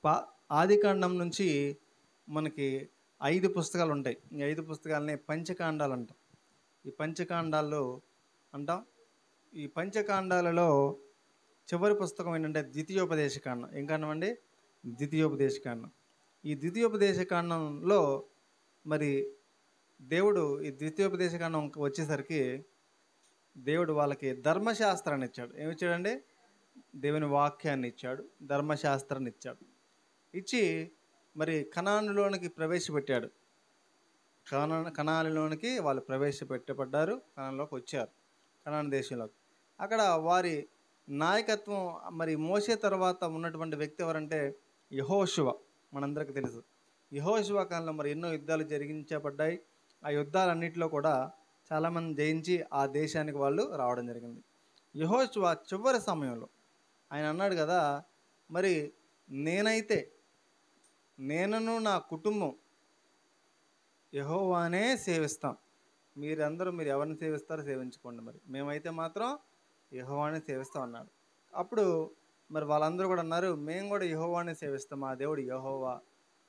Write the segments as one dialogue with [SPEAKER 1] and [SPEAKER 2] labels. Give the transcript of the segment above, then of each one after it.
[SPEAKER 1] పా ఆదికాండం నుంచి మనకి 5 పుస్తకాలు ఉంటాయి. ఈ 5 పుస్తకాలని పంచకాండాలు అంటాం. ఈ పంచకాండాల్లో అంటాం. ఈ పంచకాండాలలో చివరి పుస్తకం ఏంటంటే ద్వితీయోపదేశకాండం. ఏం కాండం అండి? ద్వితీయోపదేశకాండం. ఈ ద్వితీయోపదేశకాండంలో మరి దేవుడు ఈ ద్వితీయోపదేశకాండం వచ్చేసరికి దేవుడు వాళ్ళకి ధర్మశాస్త్రాన్ని ఇచ్చాడు. ఏమిచ్చాడండి? దేవుని వాక్యాన్ని ఇచ్చాడు, ధర్మశాస్త్రాన్ని ఇచ్చాడు. ఇచ్చి మరి కనానులోనికి ప్రవేశపెట్టాడు. కనానులోనికి వాళ్ళు ప్రవేశపెట్టబడ్డారు, కనానులోకి వచ్చారు, కనాను దేశంలోకి. అక్కడ వారి నాయకత్వం మరి మోసే తర్వాత ఉన్నటువంటి వ్యక్తి ఎవరంటే యెహోషువ. మనందరికీ తెలుసు. యెహోషువ కాలంలో మరి ఎన్నో యుద్ధాలు జరిగించబడ్డాయి. ఆ యుద్ధాలన్నింటిలో కూడా చాలామంది జయించి ఆ దేశానికి వాళ్ళు రావడం జరిగింది. యెహోషువ చివరి సమయంలో ఆయన అన్నాడు కదా, మరి నేనును నా కుటుంబం యెహోవానే సేవిస్తాం. మీరు ఎవరిని సేవిస్తారో సేవించుకోండి, మరి మేమైతే మాత్రం యెహోవానే సేవిస్తాం అన్నాడు. అప్పుడు మరి వాళ్ళందరూ కూడా అన్నారు, మేము కూడా యెహోవానే సేవిస్తాం, మా దేవుడు యెహోవా,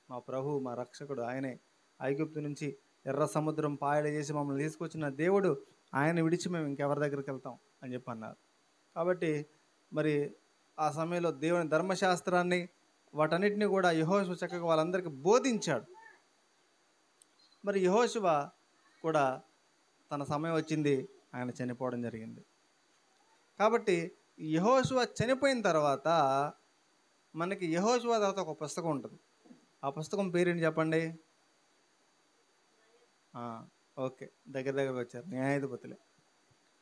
[SPEAKER 1] మా ప్రభు, మా రక్షకుడు ఆయనే. ఐగుప్తు నుంచి ఎర్ర సముద్రం పాయలు చేసి మమ్మల్ని తీసుకొచ్చిన దేవుడు, ఆయన విడిచి మేము ఇంకెవరి దగ్గరికి వెళ్తాం అని చెప్పి అన్నారు. కాబట్టి మరి ఆ సమయంలో దేవుని ధర్మశాస్త్రాన్ని వాటన్నిటిని కూడా యెహోషువ చక్కగా వాళ్ళందరికీ బోధించాడు. మరి యెహోషువ కూడా తన సమయం వచ్చింది, ఆయన చనిపోవడం జరిగింది. కాబట్టి యెహోషువ చనిపోయిన తర్వాత మనకి యెహోషువ తర్వాత ఒక పుస్తకం ఉంటుంది. ఆ పుస్తకం పేరేంటి చెప్పండి? ఓకే, దగ్గరకు వచ్చారు.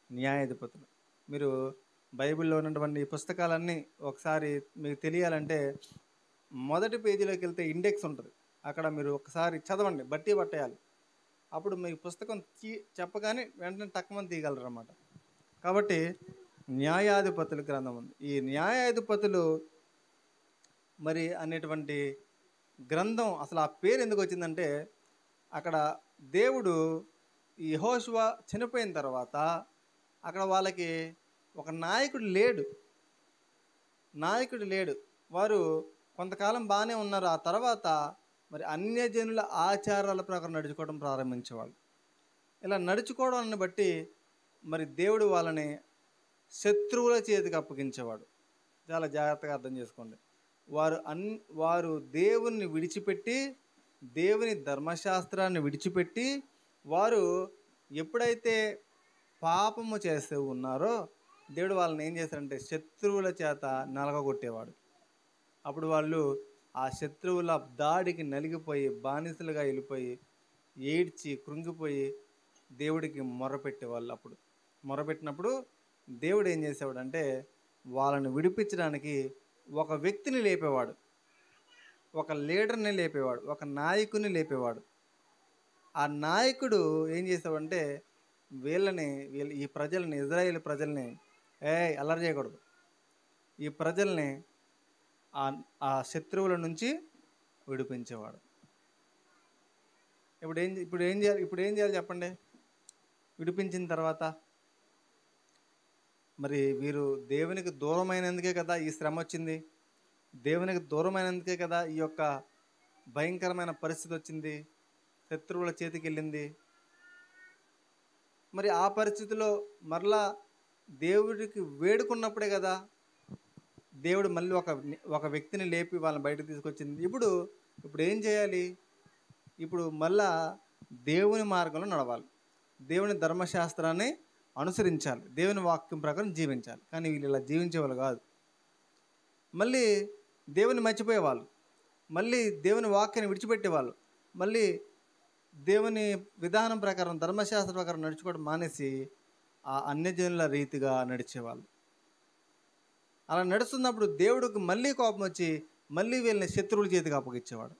[SPEAKER 1] న్యాయాధిపతులు. మీరు బైబిల్లో ఉన్నటువంటి ఈ పుస్తకాలన్నీ ఒకసారి మీకు తెలియాలంటే మొదటి పేజీలోకి వెళ్తే ఇండెక్స్ ఉంటుంది. అక్కడ మీరు ఒకసారి చదవండి, బట్టి పట్టేయాలి. అప్పుడు మీ పుస్తకం చెప్పగానే వెంటనే తక్కువని తీయగలరు అన్నమాట. కాబట్టి న్యాయాధిపతుల గ్రంథం ఉంది. ఈ న్యాయాధిపతులు మరి అనేటువంటి గ్రంథం అసలు ఆ పేరు ఎందుకు వచ్చిందంటే, అక్కడ దేవుడు ఈ యెహోషువ చనిపోయిన తర్వాత అక్కడ వాళ్ళకి ఒక నాయకుడు లేడు. వారు కొంతకాలం బాగానే ఉన్నారు. ఆ తర్వాత మరి అన్యజనుల ఆచారాల ప్రకారం నడుచుకోవడం ప్రారంభించేవాళ్ళు. ఇలా నడుచుకోవడాన్ని బట్టి మరి దేవుడు వాళ్ళని శత్రువుల చేతికి అప్పగించేవాడు. చాలా జాగ్రత్తగా అర్థం చేసుకోండి. వారు దేవుణ్ణి విడిచిపెట్టి, దేవుని ధర్మశాస్త్రాన్ని విడిచిపెట్టి, వారు ఎప్పుడైతే పాపము చేస్తూ ఉన్నారో దేవుడు వాళ్ళని ఏం చేస్తారంటే శత్రువుల చేత నలగగొట్టేవాడు. అప్పుడు వాళ్ళు ఆ శత్రువుల దాడికి నలిగిపోయి బానిసలుగా వెళ్ళిపోయి ఏడ్చి కృంగిపోయి దేవుడికి మొరపెట్టేవాళ్ళు. అప్పుడు మొరపెట్టినప్పుడు దేవుడు ఏం చేసేవాడంటే వాళ్ళని విడిపించడానికి ఒక వ్యక్తిని లేపేవాడు, ఒక లీడర్ని లేపేవాడు, ఒక నాయకుని లేపేవాడు. ఆ నాయకుడు ఏం చేసేవాడంటే ఈ ప్రజల్ని, ఇజ్రాయేల్ ప్రజల్ని అల్లరి చేయకూడదు, ఈ ప్రజల్ని ఆ శత్రువుల నుంచి విడిపించేవాడు. ఇప్పుడు ఏం చేయాలి చెప్పండి? విడిపించిన తర్వాత మరి వీరు దేవునికి దూరమైనందుకే కదా ఈ శ్రమ వచ్చింది, దేవునికి దూరమైనందుకే కదా ఈ యొక్క భయంకరమైన పరిస్థితి వచ్చింది, శత్రువుల చేతికి వెళ్ళింది. మరి ఆ పరిస్థితిలో మరలా దేవుడికి వేడుకున్నప్పుడే కదా దేవుడు మళ్ళీ ఒక వ్యక్తిని లేపి వాళ్ళని బయటకు తీసుకొచ్చింది. ఇప్పుడు ఏం చేయాలి? ఇప్పుడు మళ్ళా దేవుని మార్గంలో నడవాలి, దేవుని ధర్మశాస్త్రాన్ని అనుసరించాలి, దేవుని వాక్యం ప్రకారం జీవించాలి. కానీ వీళ్ళు ఇలా జీవించేవాళ్ళు కాదు. మళ్ళీ దేవుని మర్చిపోయేవాళ్ళు, మళ్ళీ దేవుని వాక్యాన్ని విడిచిపెట్టేవాళ్ళు, మళ్ళీ దేవుని విధానం ప్రకారం, ధర్మశాస్త్రం ప్రకారం నడుచుకోవడం మానేసి ఆ అన్యజనుల రీతిగా నడిచేవాళ్ళు. అలా నడుస్తున్నప్పుడు దేవుడికి మళ్ళీ కోపం వచ్చి మళ్ళీ వీళ్ళని శత్రువుల చేతికి అప్పగించేవాడు.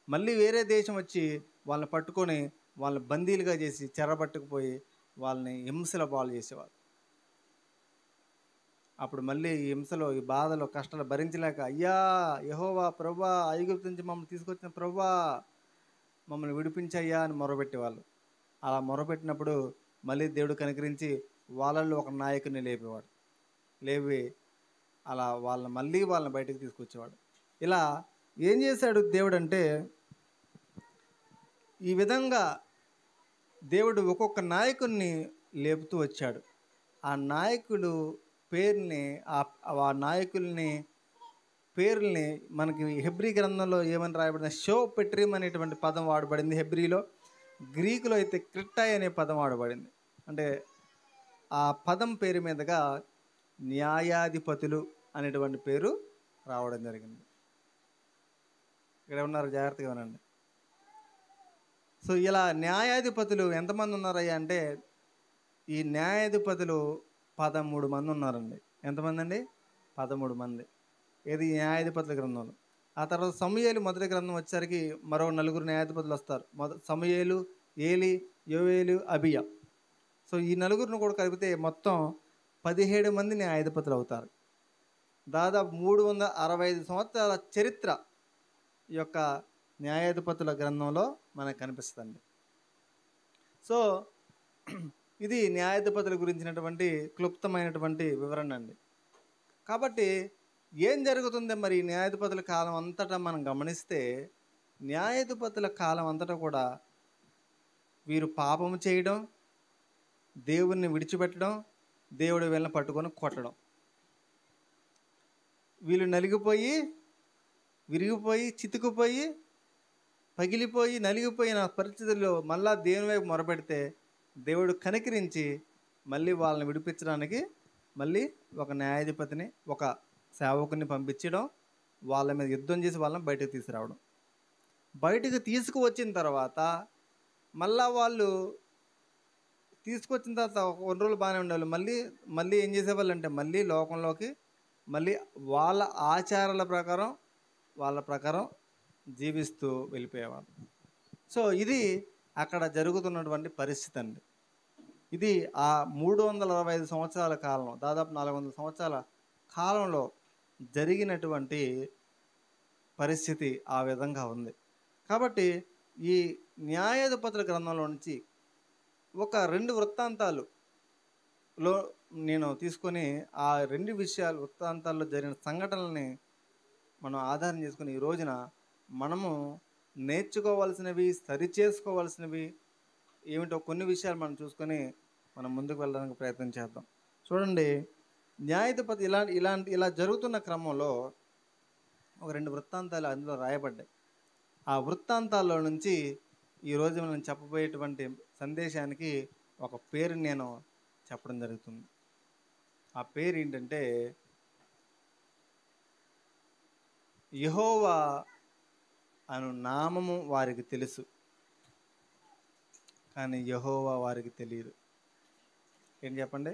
[SPEAKER 1] మళ్ళీ వేరే దేశం వచ్చి వాళ్ళని పట్టుకొని వాళ్ళని బందీలుగా చేసి చెరపట్టుకుపోయి వాళ్ళని హింసల పాలు చేసేవాడు. అప్పుడు మళ్ళీ ఈ హింసలో, ఈ బాధలో, కష్టాలు భరించలేక, అయ్యా యెహోవా, ప్రభువా, ఐగుప్తు నుంచి మమ్మల్ని తీసుకొచ్చిన ప్రభువా, మమ్మల్ని విడిపించయ్యా అని మొరపెట్టేవాళ్ళు. అలా మొరపెట్టినప్పుడు మళ్ళీ దేవుడు కనికరించి వాళ్ళల్లో ఒక నాయకుని లేపి అలా వాళ్ళని బయటకు తీసుకొచ్చేవాడు. ఇలా ఏం చేశాడు దేవుడు అంటే, ఈ విధంగా దేవుడు ఒక్కొక్క నాయకుడిని లేపుతూ వచ్చాడు. ఆ నాయకుడు పేరుని ఆ నాయకుల్ని పేర్లని మనకి హెబ్రీ గ్రంథంలో ఏమని రాయబడింది, షో పెట్రిమ్ అనేటువంటి పదం వాడబడింది హెబ్రీలో. గ్రీకులో అయితే క్రిట్టాయ్ అనే పదం వాడబడింది. అంటే ఆ పదం పేరు మీదుగా న్యాయాధిపతులు అనేటువంటి పేరు రావడం జరిగింది. ఇక్కడ ఉన్నారు, జాగ్రత్తగా వినండి. సో ఇలా న్యాయాధిపతులు ఎంతమంది ఉన్నారయ్యా అంటే, ఈ న్యాయాధిపతులు 13 మంది ఉన్నారండి. ఎంతమంది అండి? 13 మంది. ఏది న్యాయాధిపతుల గ్రంథంలో. ఆ తర్వాత సమూయేలు మొదటి గ్రంథం వచ్చేసరికి మరో 4 న్యాయాధిపతులు వస్తారు. సమూయేలు, ఏలి, యోవేలు, అబియా. సో ఈ నలుగురిని కూడా కలిపితే మొత్తం 17 మంది న్యాయాధిపతులు అవుతారు. దాదాపు 365 సంవత్సరాల చరిత్ర ఈ యొక్క న్యాయాధిపతుల గ్రంథంలో మనకు కనిపిస్తుంది. సో ఇది న్యాయాధిపతుల గురించినటువంటి క్లుప్తమైనటువంటి వివరణ అండి. కాబట్టి ఏం జరుగుతుంది మరి న్యాయాధిపతుల కాలం అంతటా మనం గమనిస్తే, న్యాయాధిపతుల కాలం అంతటా కూడా వీరు పాపము చేయడం, దేవుణ్ణి విడిచిపెట్టడం, దేవుడు వీళ్ళని పట్టుకొని కొట్టడం. వీళ్ళు నలిగిపోయి, విరిగిపోయి, చితుకుపోయి, పగిలిపోయి, నలిగిపోయిన పరిస్థితుల్లో మళ్ళా దేవుని వైపు మొరపెడితే దేవుడు కనికరించి మళ్ళీ వాళ్ళని విడిపించడానికి మళ్ళీ ఒక న్యాయాధిపతిని, ఒక సేవకుని పంపించడం, వాళ్ళ మీద యుద్ధం చేసి వాళ్ళని బయటకు తీసుకురావడం. బయటకు తీసుకువచ్చిన తర్వాత మళ్ళా వాళ్ళు తీసుకొచ్చిన తర్వాత కొన్ని రోజులు బాగానే ఉండేవాళ్ళు. మళ్ళీ ఏం చేసేవాళ్ళు అంటే, మళ్ళీ లోకంలోకి మళ్ళీ వాళ్ళ ఆచారాల ప్రకారం వాళ్ళ ప్రకారం జీవిస్తూ వెళ్ళిపోయేవాళ్ళు. సో ఇది అక్కడ జరుగుతున్నటువంటి పరిస్థితి అండి. ఇది ఆ 365 సంవత్సరాల కాలం, దాదాపు 400 సంవత్సరాల కాలంలో జరిగినటువంటి పరిస్థితి ఆ విధంగా ఉంది. కాబట్టి ఈ న్యాయాధిపతుల గ్రంథంలో నుంచి ఒక 2 వృత్తాంతాలులో నేను తీసుకొని ఆ 2 విషయాలు వృత్తాంతాల్లో జరిగిన సంఘటనల్ని మనం ఆధారం చేసుకుని ఈ రోజున మనము నేర్చుకోవాల్సినవి, సరిచేసుకోవాల్సినవి ఏమిటో కొన్ని విషయాలు మనం చూసుకొని మనం ముందుకు వెళ్ళడానికి ప్రయత్నం చేద్దాం. చూడండి, న్యాయాధిపతి ఇలా జరుగుతున్న క్రమంలో ఒక 2 వృత్తాంతాలు అందులో రాయబడ్డాయి. ఆ వృత్తాంతాల్లో నుంచి ఈరోజు మనం చెప్పబోయేటువంటి సందేశానికి ఒక పేరు నేను చెప్పడం జరుగుతుంది. ఆ పేరు ఏంటంటే, యెహోవా అను నామము వారికి తెలుసు, కానీ యెహోవా వారికి తెలియదు. ఏం చెప్పండి?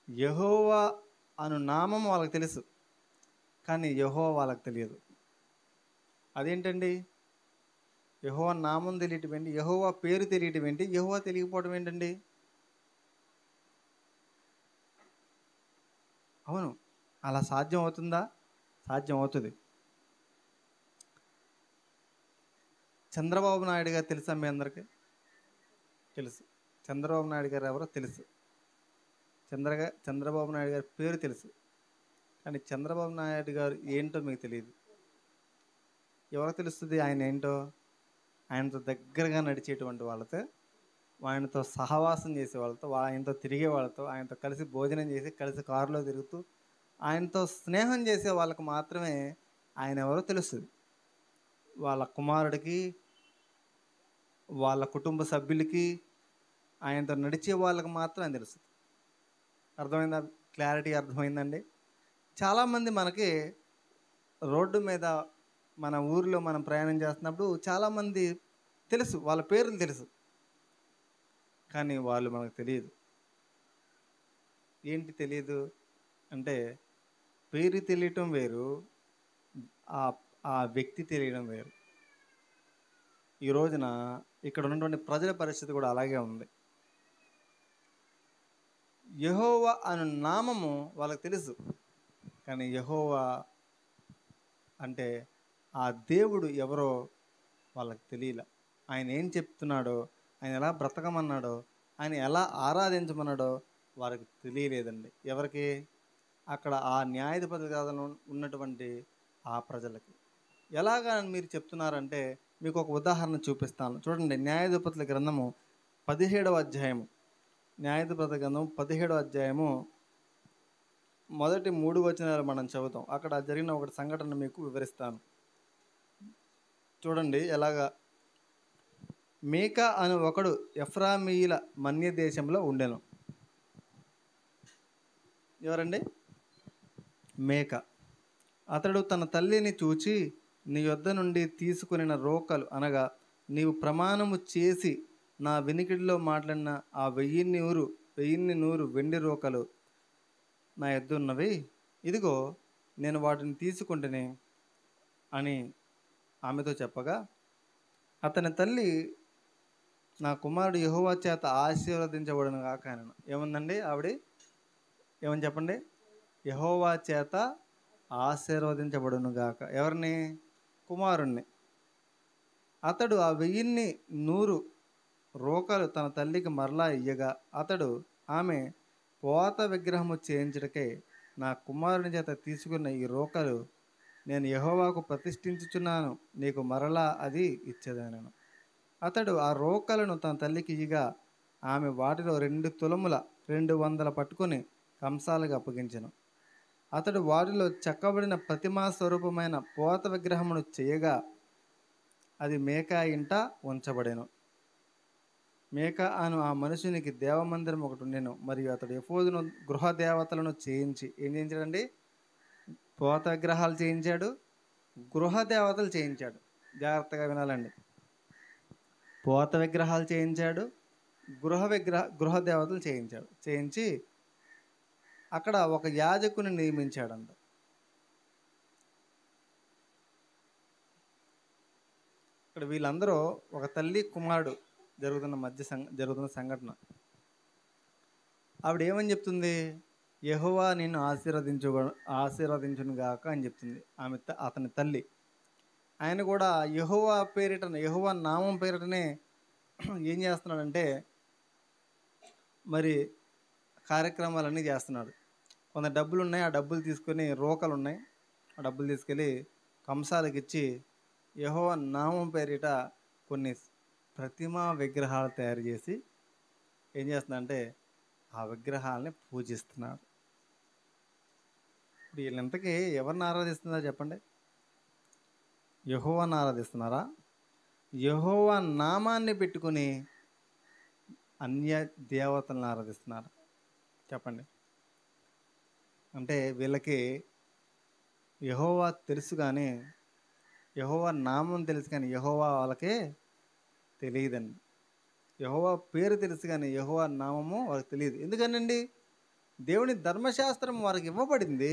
[SPEAKER 1] యెహోవా అను నామం వాళ్ళకి తెలుసు, కానీ యెహోవా వాళ్ళకి తెలియదు. అదేంటండి? యెహోవా నామం తెలియటం ఏంటి? యెహోవా పేరు తెలియటం ఏంటి? యెహోవా తెలియకపోవడం ఏంటండి? అవును, అలా సాధ్యం అవుతుందా? సాధ్యం అవుతుంది. చంద్రబాబు నాయుడు గారు తెలుసా మీ అందరికీ? తెలుసు. చంద్రబాబు నాయుడు గారు ఎవరో తెలుసు. చంద్రబాబు నాయుడు గారి పేరు తెలుసు, కానీ చంద్రబాబు నాయుడు గారు ఏంటో మీకు తెలియదు. ఎవరికి తెలుస్తుంది ఆయన ఏంటో? ఆయనతో దగ్గరగా నడిచేటువంటి వాళ్ళతో, ఆయనతో సహవాసం చేసే వాళ్ళతో, ఆయనతో తిరిగే వాళ్ళతో, ఆయనతో కలిసి భోజనం చేసి, కలిసి కారులో తిరుగుతూ ఆయనతో స్నేహం చేసే వాళ్ళకు మాత్రమే ఆయన ఎవరో తెలుస్తుంది. వాళ్ళ కుమారుడికి, వాళ్ళ కుటుంబ సభ్యులకి, ఆయనతో నడిచే వాళ్ళకి మాత్రం ఆయన తెలుస్తుంది. అర్థమైందా? క్లారిటీ అర్థమైందండి? చాలామంది మనకి రోడ్డు మీద, మన ఊరిలో మనం ప్రయాణం చేస్తున్నప్పుడు చాలామంది తెలుసు, వాళ్ళ పేర్లు తెలుసు, కానీ వాళ్ళు మనకు తెలియదు. ఏంటి తెలియదు అంటే, పేరు తెలియటం వేరు, ఆ వ్యక్తి తెలియడం వేరు. ఈ రోజున ఇక్కడ ఉన్నటువంటి ప్రజల పరిస్థితి కూడా అలాగే ఉంది. యెహోవా అను నామము వాళ్ళకి తెలుసు, కానీ యెహోవా అంటే ఆ దేవుడు ఎవరో వాళ్ళకి తెలియలే. ఆయన ఏం చెప్తున్నాడో, ఆయన ఎలా బ్రతకమన్నాడో, ఆయన ఎలా ఆరాధించమన్నాడో వారికి తెలియలేదండి. ఎవరికి? అక్కడ ఆ న్యాయాధిపతి గాథలో ఉన్నటువంటి ఆ ప్రజలకి. ఎలాగా అని మీరు చెప్తున్నారంటే మీకు ఒక ఉదాహరణ చూపిస్తాను. చూడండి, న్యాయాధిపతుల గ్రంథము 17వ అధ్యాయము. న్యాయాధిపతుల గ్రంథం 17వ అధ్యాయము మొదటి 3 వచనాలు మనం చదువుతాం. అక్కడ జరిగిన ఒక సంఘటన మీకు వివరిస్తాను. చూడండి ఎలాగా. మీకా అను ఒకడు ఎఫ్రామీయుల మన్య దేశంలో ఉండెను. ఎవరండి? మేక. అతడు తన తల్లిని చూచి, నీ యొద్ద నుండి తీసుకొనిన రోకలు అనగా నీవు ప్రమాణము చేసి నా వినికిడిలో మాట్లాడిన ఆ 1,100 వెండి రోకలు నా యొద్ద ఉన్నవి. ఇదిగో నేను వాటిని తీసుకుంటేనే అని ఆమెతో చెప్పగా, అతని తల్లి, నా కుమారుడు యెహోవా చేత ఆశీర్వదించబడును గాక అనెను. ఏముందండి ఆవిడ? ఏమని చెప్పండి? యెహోవా చేత ఆశీర్వదించబడును గాక. ఎవరిని? కుమారుణ్ణి. అతడు ఆ 1,100 రోకలు తన తల్లికి మరలా ఇయ్యగా, అతడు ఆమె పోత విగ్రహము చేయించుటకై నా కుమారుని చేత తీసుకున్న ఈ రోకలు నేను యెహోవాకు ప్రతిష్ఠించుచున్నాను, నీకు మరలా అది ఇచ్చేదనెను. అతడు ఆ రోకలను తన తల్లికి ఇయ్యగా, ఆమె వాటిలో 2 తులముల 200 పట్టుకొని కంసాలుగా అప్పగించెను. అతడు వాటిలో చెక్కబడిన ప్రతిమా స్వరూపమైన పోత విగ్రహమును చేయగా, అది మేకా ఇంట ఉంచబడెను. మేకా అను ఆ మనుషునికి దేవమందిరం ఒకటి ఉండెను. మరియు అతడు ఎఫోదును గృహ దేవతలను చేయించి, ఏం చేయించాడండి? పోత విగ్రహాలు చేయించాడు, గృహ దేవతలు చేయించాడు. జాగ్రత్తగా వినాలండి. పోత విగ్రహాలు చేయించాడు, గృహ దేవతలు చేయించాడు. చేయించి అక్కడ ఒక యాజకుని నియమించాడంట. ఇక్కడ వీళ్ళందరూ ఒక తల్లి కుమారుడు జరుగుతున్న సంఘటన. ఆవిడ ఏమని చెప్తుంది? యెహోవా నిన్ను ఆశీర్వదించును గాక అని చెప్తుంది అతని తల్లి. ఆయన కూడా యెహోవా నామం పేరిటనే ఏం చేస్తున్నాడంటే మరి కార్యక్రమాలన్నీ చేస్తున్నాడు. కొంత డబ్బులు ఉన్నాయి, ఆ డబ్బులు తీసుకొని, రోకలు ఉన్నాయి, ఆ డబ్బులు తీసుకెళ్ళి కంసాలకు ఇచ్చి యెహోవా నామం పేరిట కొన్ని ప్రతిమా విగ్రహాలు తయారు చేసి ఏం చేస్తున్నాడంటే ఆ విగ్రహాలని పూజిస్తున్నాడు. ఇప్పుడు వీళ్ళంతకీ ఎవరిని ఆరాధిస్తున్నారో చెప్పండి? యెహోవాను ఆరాధిస్తున్నారా? యెహోవా నామాన్ని పెట్టుకుని అన్య దేవతలను ఆరాధిస్తున్నారు. చెప్పండి. అంటే వీళ్ళకి యెహోవా తెలుసు కానీ, యెహోవా నామం తెలుసు కానీ యెహోవా వాళ్ళకి తెలియదండి. యెహోవా పేరు తెలుసు కానీ యెహోవా నామము వాళ్ళకి తెలియదు. ఎందుకనండి? దేవుని ధర్మశాస్త్రం వారికి ఇవ్వబడింది.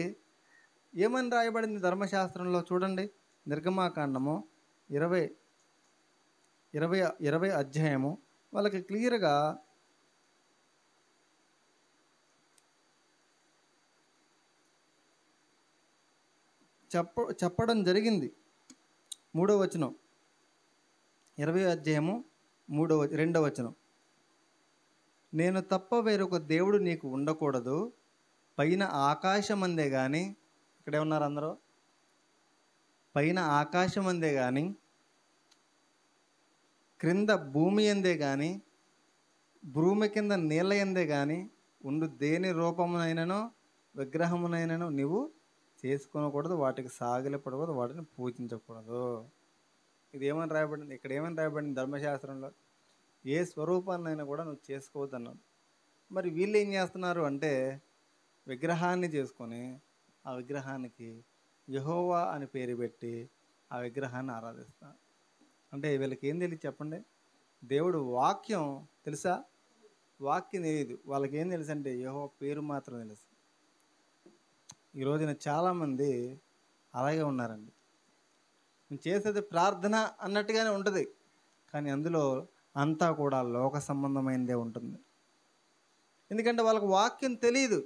[SPEAKER 1] ఏమని రాయబడింది ధర్మశాస్త్రంలో? చూడండి, నిర్గమాకాండము 20 అధ్యాయము వాళ్ళకి క్లియర్గా చెప్పడం జరిగింది. 3వ వచనం, 20 అధ్యాయము 2వ వచనం. నేను తప్ప వేరొక దేవుడు నీకు ఉండకూడదు, పైన ఆకాశం అందే కానీ, ఇక్కడే ఉన్నారు అందరూ, పైన ఆకాశం అందే కానీ, క్రింద భూమి అందే కానీ, భూమి కింద నీళ్ళ ఎందే కానీ ఉండు దేని రూపమునైనను విగ్రహమునైనను నీవు చేసుకొనకూడదు, వాటికి సాగిలపడకూడదు, వాటిని పూజించకూడదు. ఇది ఏమని రాయబడింది? ఇక్కడ ఏమని రాయబడింది ధర్మశాస్త్రంలో? ఏ స్వరూపాన్నైనా కూడా నువ్వు చేసుకోవద్దు అన్నాడు. మరి వీళ్ళు ఏం చేస్తున్నారు అంటే విగ్రహాన్ని చేసుకొని ఆ విగ్రహానికి యెహోవా అని పేరు పెట్టి ఆ విగ్రహాన్ని ఆరాధిస్తున్నారు. అంటే వీళ్ళకి ఏం తెలియదు చెప్పండి? దేవుడు వాక్యం తెలుసా? వాక్యం తెలియదు. వాళ్ళకి ఏం తెలుసు అంటే యెహోవా పేరు మాత్రం తెలుసు. ఈ రోజున చాలామంది అలాగే ఉన్నారండి. నేను చేసేది ప్రార్థన అన్నట్టుగానే ఉంటుంది, కానీ అందులో అంతా కూడా లోక సంబంధమైనదే ఉంటుంది. ఎందుకంటే వాళ్ళకు వాక్యం తెలియదు.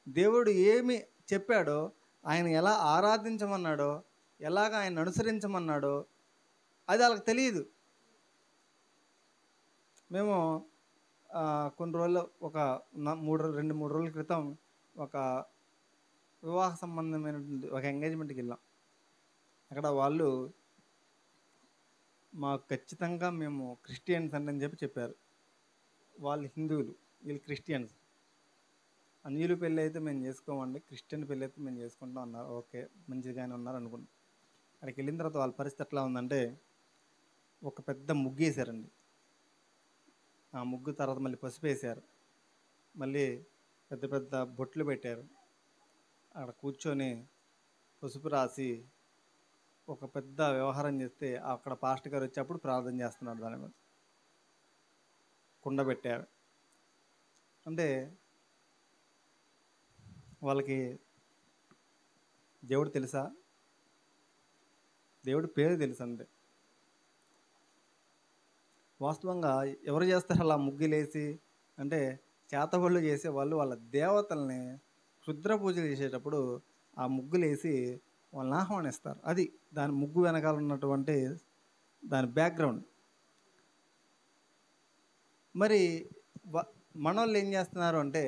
[SPEAKER 1] దేవుడు ఏమి చెప్పాడో, ఆయన ఎలా ఆరాధించమన్నాడో, ఎలాగ ఆయన అనుసరించమన్నాడో అది వాళ్ళకి తెలియదు. మేము కొన్ని రోజులు ఒక 2-3 రోజుల క్రితం ఒక వివాహ సంబంధమైనటువంటి ఒక ఎంగేజ్మెంట్కి వెళ్ళాం. అక్కడ వాళ్ళు మాకు ఖచ్చితంగా మేము క్రిస్టియన్స్ అని చెప్పి చెప్పారు. వాళ్ళు హిందువులు, వీళ్ళు క్రిస్టియన్స్. అన్యుల పెళ్ళి అయితే మేము చేసుకోమండి, క్రిస్టియన్ పెళ్ళి అయితే మేము చేసుకుంటాం అన్నారు. ఓకే, మంచిగానే ఉన్నారు అనుకున్నాం. అక్కడికి వెళ్ళిన తర్వాత వాళ్ళ పరిస్థితి ఎట్లా ఉందంటే, ఒక పెద్ద ముగ్గు వేశారండి. ఆ ముగ్గు తర్వాత మళ్ళీ పసుపు వేశారు, మళ్ళీ పెద్ద పెద్ద బొట్లు పెట్టారు. అక్కడ కూర్చొని పసుపు రాసి ఒక పెద్ద వ్యవహారం చేస్తే, అక్కడ పాస్టర్ గారు వచ్చి అప్పుడు ప్రార్థన చేస్తున్నాడు. దాని మీద కుండ పెట్టారు. అంటే వాళ్ళకి దేవుడు తెలుసా? దేవుడి పేరు తెలుసు అంతే. వాస్తవంగా ఎవరు చేస్తారు అలా ముగ్గులేసి? అంటే చేతబళ్ళు చేసేవాళ్ళు వాళ్ళ దేవతల్ని క్షుద్ర పూజలు చేసేటప్పుడు ఆ ముగ్గులేసి వాళ్ళని ఆహ్వానిస్తారు. అది దాని ముగ్గు వెనకాల ఉన్నటువంటి దాని బ్యాక్గ్రౌండ్. మరి మనోళ్ళు ఏం చేస్తున్నారు అంటే,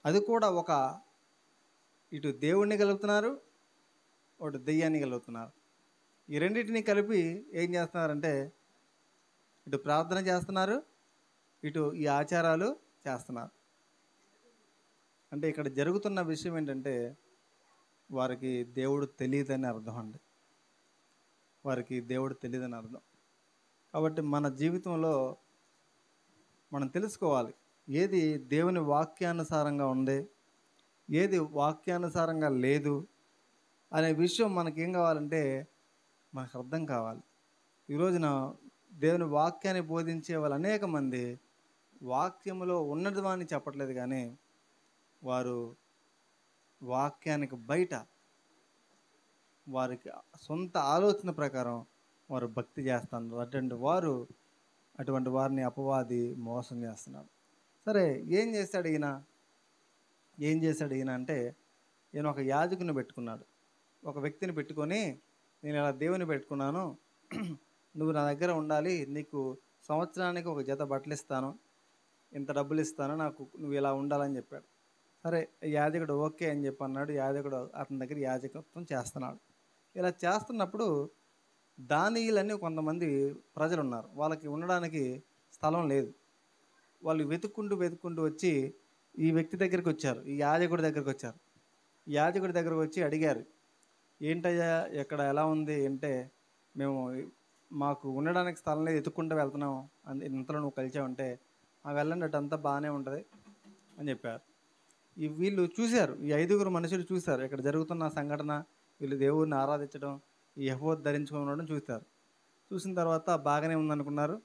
[SPEAKER 1] అది కూడా ఒక ఇటు దేవుణ్ణి కలుగుతున్నారు, ఒకటి దెయ్యాన్ని కలుగుతున్నారు. ఈ రెండింటిని కలిపి ఏం చేస్తున్నారంటే, ఇటు ప్రార్థన చేస్తున్నారు, ఇటు ఈ ఆచారాలు చేస్తున్నారు. అంటే ఇక్కడ జరుగుతున్న విషయం ఏంటంటే, వారికి దేవుడు తెలియదని అర్థం అండి. వారికి దేవుడు తెలియదని అర్థం. కాబట్టి మన జీవితంలో మనం తెలుసుకోవాలి, ఏది దేవుని వాక్యానుసారంగా ఉంది, ఏది వాక్యానుసారంగా లేదు అనే విషయం మనకేం కావాలంటే మనకు అర్థం కావాలి. ఈ రోజున దేవుని వాక్యాన్ని బోధించే వాళ్ళు అనేక మంది వాక్యములో ఉన్నది అని చెప్పట్లేదు, కానీ వారు వాక్యానికి బయట వారికి సొంత ఆలోచన ప్రకారం వారు భక్తి చేస్తున్నారు. అటువంటి వారిని అపవాది మోసం చేస్తున్నాడు. సరే, ఏం చేశాడు ఈయన అంటే, ఈయన ఒక యాజకుని పెట్టుకున్నాడు. ఒక వ్యక్తిని పెట్టుకొని, నేను ఇలా దేవుని పెట్టుకున్నాను, నువ్వు నా దగ్గర ఉండాలి, నీకు సంవత్సరానికి ఒక జత బట్టలు ఇస్తాను, ఇంత డబ్బులు ఇస్తాను, నాకు నువ్వు ఇలా ఉండాలని చెప్పాడు. సరే, యాజకుడు ఓకే అని చెప్పి అన్నాడు. యాజకుడు అతని దగ్గర యాజకత్వం చేస్తున్నాడు. ఇలా చేస్తున్నప్పుడు దానియులని కొంతమంది ప్రజలు ఉన్నారు. వాళ్ళకి ఉండడానికి స్థలం లేదు. వాళ్ళు వెతుక్కుంటూ వచ్చి ఈ వ్యక్తి దగ్గరికి వచ్చారు, ఈ యాజకుడి దగ్గరికి వచ్చారు. యాజకుడి దగ్గరకు వచ్చి అడిగారు, ఏంటయ్యా ఎక్కడ ఎలా ఉంది అంటే, మాకు ఉండడానికి స్థలం లేదు, ఎత్తుక్కుంటూ వెళ్తున్నాం, ఇంతలో నువ్వు కలిసావంటే, వెళ్ళండి అటు అంతా బాగానే ఉంటుంది అని చెప్పారు. వీళ్ళు చూశారు, ఈ 5 మనుషులు చూశారు ఇక్కడ జరుగుతున్న సంఘటన. వీళ్ళు దేవుడిని ఆరాధించడం, ఈ యెహోవా ధరించుకొని ఉండడం చూశారు. చూసిన తర్వాత బాగానే ఉందనుకున్నారు,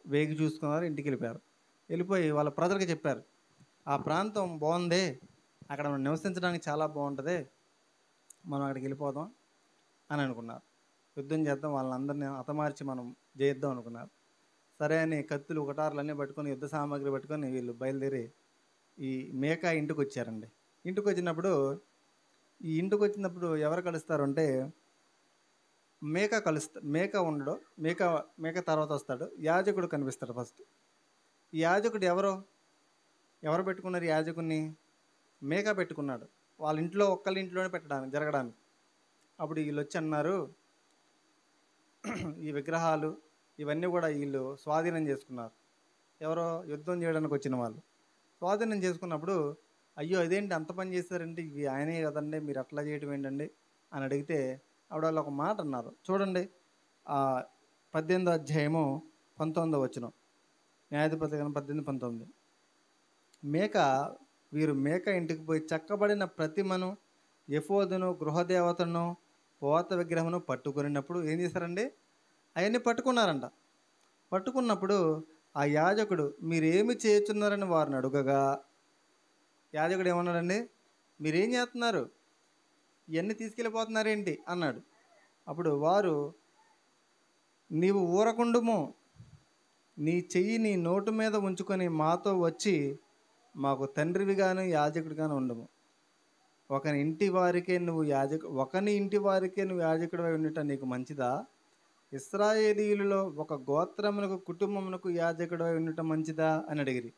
[SPEAKER 1] వేగి చూసుకున్నారు, ఇంటికి వెళ్ళిపోయి వాళ్ళ ప్రజలకు చెప్పారు, ఆ ప్రాంతం బాగుంది, అక్కడ మనం నివసించడానికి చాలా బాగుంటుంది, మనం అక్కడికి వెళ్ళిపోదాం అని అనుకున్నారు. యుద్ధం చేద్దాం, వాళ్ళందరినీ హతమార్చి మనం జయిద్దాం అనుకున్నారు. సరే అని కత్తులు ఒకటారులు అన్నీ పట్టుకొని, యుద్ధ సామాగ్రి పట్టుకొని వీళ్ళు బయలుదేరి ఈ మేకా ఇంటికి వచ్చారండి. ఇంటికి వచ్చినప్పుడు ఎవరు కలుస్తారు అంటే, మేక ఉండడు, మేక తర్వాత వస్తాడు, యాజకుడు కనిపిస్తాడు ఫస్ట్. ఈ యాజకుడు ఎవరు పెట్టుకున్నారు? యాజకుడిని మేక పెట్టుకున్నాడు, వాళ్ళ ఇంట్లో ఒక్కళ్ళ ఇంట్లోనే జరగడానికి. అప్పుడు వీళ్ళు వచ్చి అన్నారు, ఈ విగ్రహాలు ఇవన్నీ కూడా వీళ్ళు స్వాధీనం చేసుకున్నారు. ఎవరో యుద్ధం చేయడానికి వచ్చిన వాళ్ళు స్వాధీనం చేసుకున్నప్పుడు, అయ్యో ఇదేంటి అంత పని చేస్తారంటే, ఇవి ఆయనే కదండి, మీరు అట్లా చేయడం ఏంటండి అని అడిగితే, అప్పుడు వాళ్ళు ఒక మాట అన్నారు. చూడండి, 18వ అధ్యాయము 19వ వచనం, న్యాయాధిపతి 18-19. వీరు మేక ఇంటికి పోయి చెక్కబడిన ప్రతిమను, ఎఫోదును, గృహదేవతను, పోత విగ్రహమును పట్టుకున్నప్పుడు ఏం చేశారండి? అవన్నీ పట్టుకున్నారంట. పట్టుకున్నప్పుడు ఆ యాజకుడు, మీరేమి చేస్తున్నారని వారిని అడుగగా, యాజకుడు ఏమన్నాడండి? మీరేం చేస్తున్నారు, ఇవన్నీ తీసుకెళ్ళిపోతున్నారేంటి అన్నాడు. అప్పుడు వారు, నీవు ఊరకుండుము, నీ చెయ్యి నీ నోటు మీద ఉంచుకొని మాతో వచ్చి మాకు తండ్రివిగాను యాజకుడిగాను ఉండము. ఒకని ఇంటి వారికే నువ్వు యాజకుడివై ఉండటం నీకు మంచిదా? ఇశ్రాయేలీయులలో ఒక గోత్రమునకు కుటుంబమునకు యాజకుడివై ఉండటం మంచిదా అని అడిగిరి.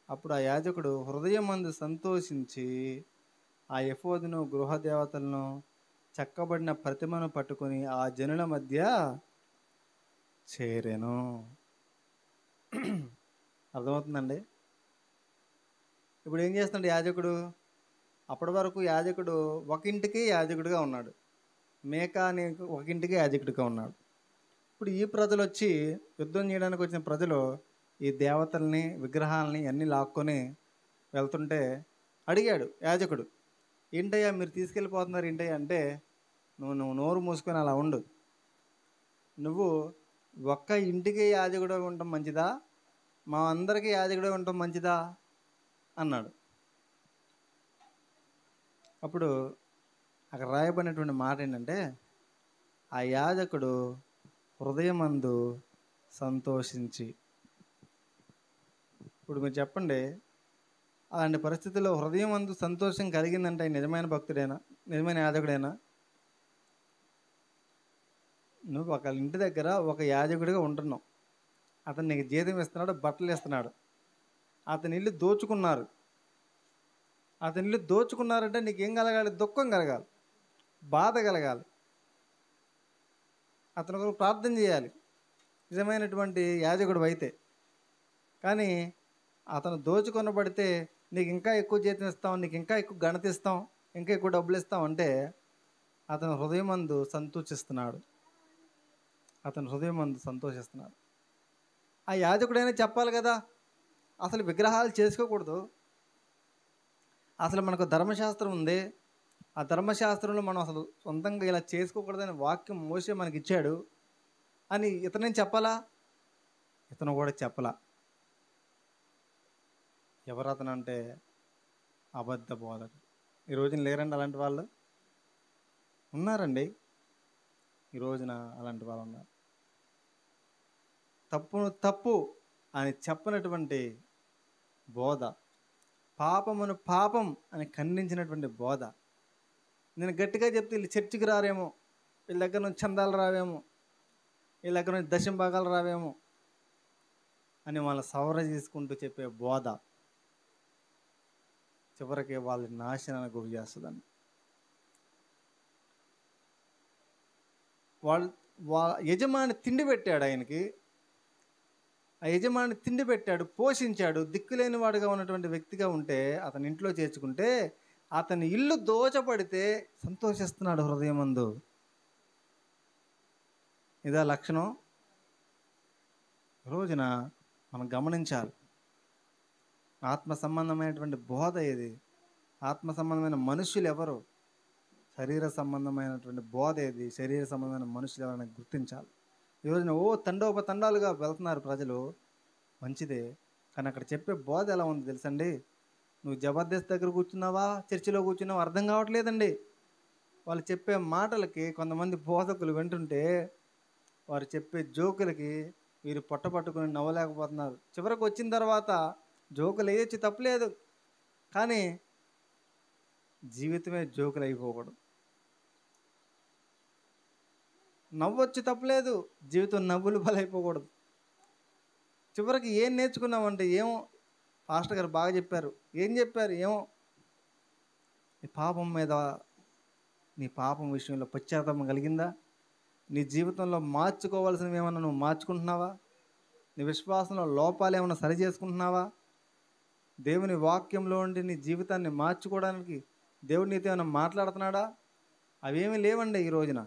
[SPEAKER 1] అప్పుడు ఆ యాజకుడు హృదయమందు సంతోషించి ఆ ఎఫోదును, గృహదేవతలను చెక్కబడిన ప్రతిమను పట్టుకొని ఆ జనుల మధ్య చేరెను. అర్థమవుతుందండి? ఇప్పుడు ఏం చేస్తున్నాడు యాజకుడు? అప్పటి వరకు యాజకుడు ఒక ఇంటికి యాజకుడిగా ఉన్నాడు. మేకా అనే ఒక ఇంటికి యాజకుడిగా ఉన్నాడు. ఇప్పుడు ఈ ప్రజలు వచ్చి యుద్ధం చేయడానికి వచ్చిన ప్రజలు ఈ దేవతల్ని విగ్రహాలని అన్నీ లాక్కొని వెళ్తుంటే అడిగాడు యాజకుడు, ఏంటయ్యా మీరు తీసుకెళ్ళిపోతున్నారు ఏంటయ్యా అంటే, నువ్వు నువ్వు నోరు మూసుకొని అలా ఉండు. నువ్వు ఒక్క ఇంటికి యాజకుడు ఉండటం మంచిదా, మా అందరికీ యాజకుడు ఉండటం మంచిదా అన్నాడు. అప్పుడు అక్కడ రాయబడినటువంటి మాట ఏంటంటే, ఆ యాజకుడు హృదయమందు సంతోషించి. ఇప్పుడు మీరు చెప్పండి, అలాంటి పరిస్థితుల్లో హృదయమందు సంతోషం కలిగిందంటే ఆయన నిజమైన భక్తుడేనా, నిజమైన యాజకుడేనా? నువ్వు ఒక ఇంటి దగ్గర ఒక యాజకుడిగా ఉంటున్నావు. అతను నీకు జీతం ఇస్తున్నాడు, బట్టలు ఇస్తున్నాడు. అతని ఇల్లు దోచుకున్నారు. అతని ఇల్లు దోచుకున్నారంటే నీకేం కలగాలి? దుఃఖం కలగాలి, బాధ కలగాలి. అతని కొరకు ప్రార్థన చేయాలి నిజమైనటువంటి యాజకుడు అయితే. కానీ అతను దోచుకొనబడితే నీకు ఇంకా ఎక్కువ జీతం ఇస్తాం, నీకు ఇంకా ఎక్కువ ఘనత ఇస్తాం, ఇంకా ఎక్కువ డబ్బులు ఇస్తాం అంటే అతను హృదయమందు సంతోషిస్తున్నాడు. అతను హృదయమందు సంతోషిస్తున్నాడు. ఆ యాజకుడైనా చెప్పాలి కదా, అసలు విగ్రహాలు చేసుకోకూడదు, అసలు మనకు ధర్మశాస్త్రం ఉంది, ఆ ధర్మశాస్త్రంలో మనం అసలు సొంతంగా ఇలా చేసుకోకూడదని వాక్యం మోసే మనకి ఇచ్చాడు అని ఇతనేం చెప్పాలా? ఇతను కూడా చెప్పలా. ఎవరు అతను అంటే అబద్ధ బోధకుడు. ఈ రోజున లేరండి అలాంటి వాళ్ళు? ఉన్నారండి, ఈ రోజున అలాంటి వాళ్ళు ఉన్నారు. తప్పును తప్పు అని చెప్పనటువంటి బోధ, పాపమును పాపం అని ఖండించినటువంటి బోధ. నేను గట్టిగా చెప్తే వీళ్ళు చర్చికి రారేమో, వీళ్ళ దగ్గర నుంచి చందాలు రావేమో, వీళ్ళ దగ్గర నుంచి దశం భాగాలు రావేమో అని వాళ్ళ సవర చేసుకుంటూ చెప్పే బోధ చివరికి వాళ్ళ నాశనానికి గురి చేస్తుందండి. యజమాని తిండి పెట్టాడు ఆయనకి, ఆ యజమాని తిండి పెట్టాడు, పోషించాడు. దిక్కులేని వాడుగా ఉన్నటువంటి వ్యక్తిగా ఉంటే అతని ఇంట్లో చేర్చుకుంటే అతని ఇల్లు దోచబడితే సంతోషిస్తున్నాడు హృదయమందు. ఇదా లక్షణం? రోజున మనం గమనించాలి. ఆత్మ సంబంధమైనటువంటి బోధ ఇది. ఆత్మ సంబంధమైన మనుషులు ఎవరు, శరీర సంబంధమైనటువంటి బోధ ఏది, శరీర సంబంధమైన మనుషులు ఎవరైనా గుర్తించాలి. ఈ రోజున తండోపతండాలుగా వెళ్తున్నారు ప్రజలు, మంచిదే. కానీ అక్కడ చెప్పే బోధ ఎలా ఉంది తెలుసండి? నువ్వు జబర్దస్త్ దగ్గర కూర్చున్నావా, చర్చిలో కూర్చున్నావా అర్థం కావట్లేదండి. వాళ్ళు చెప్పే మాటలకి కొంతమంది బోధకులు వింటుంటే వారు చెప్పే జోకులకి వీరు పొట్ట పట్టుకుని నవ్వలేకపోతున్నారు. చివరికి వచ్చిన తర్వాత జోకులు వేయొచ్చు, తప్పలేదు, కానీ జీవితమే జోకులు అయిపోకూడదు. నవ్వొచ్చు, తప్పలేదు, జీవితం నవ్వులు బలైపోకూడదు. చివరికి ఏం నేర్చుకున్నామంటే, ఏమో పాస్టర్ గారు బాగా చెప్పారు, ఏం చెప్పారు ఏమో, నీ పాపం మీద, నీ పాపం విషయంలో పశ్చాత్తాపం కలిగిందా? నీ జీవితంలో మార్చుకోవాల్సినవి ఏమన్నా నువ్వు మార్చుకుంటున్నావా? నీ విశ్వాసంలో లోపాలు ఏమైనా సరి చేసుకుంటున్నావా? దేవుని వాక్యంలో ఉండి నీ జీవితాన్ని మార్చుకోవడానికి దేవుడు నీతో ఏమైనా మాట్లాడుతున్నాడా? అవేమీ లేవండి ఈ రోజున.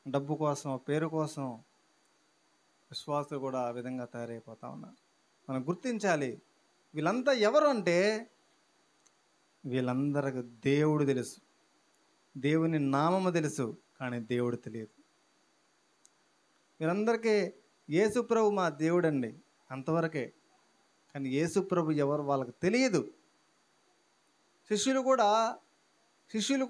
[SPEAKER 1] డబ్బు కోసం, పేరు కోసం విశ్వాసులు కూడా ఆ విధంగా తయారైపోతా ఉన్నారు. మనం గుర్తించాలి, వీళ్ళంతా ఎవరు అంటే వీళ్ళందరికి దేవుడు తెలుసు, దేవుని నామము తెలుసు, కానీ దేవుడు తెలియదు. వీరందరికీ యేసుప్రభు మా దేవుడు అండి అంతవరకే, కానీ యేసుప్రభు ఎవరు వాళ్ళకి తెలియదు. శిష్యులు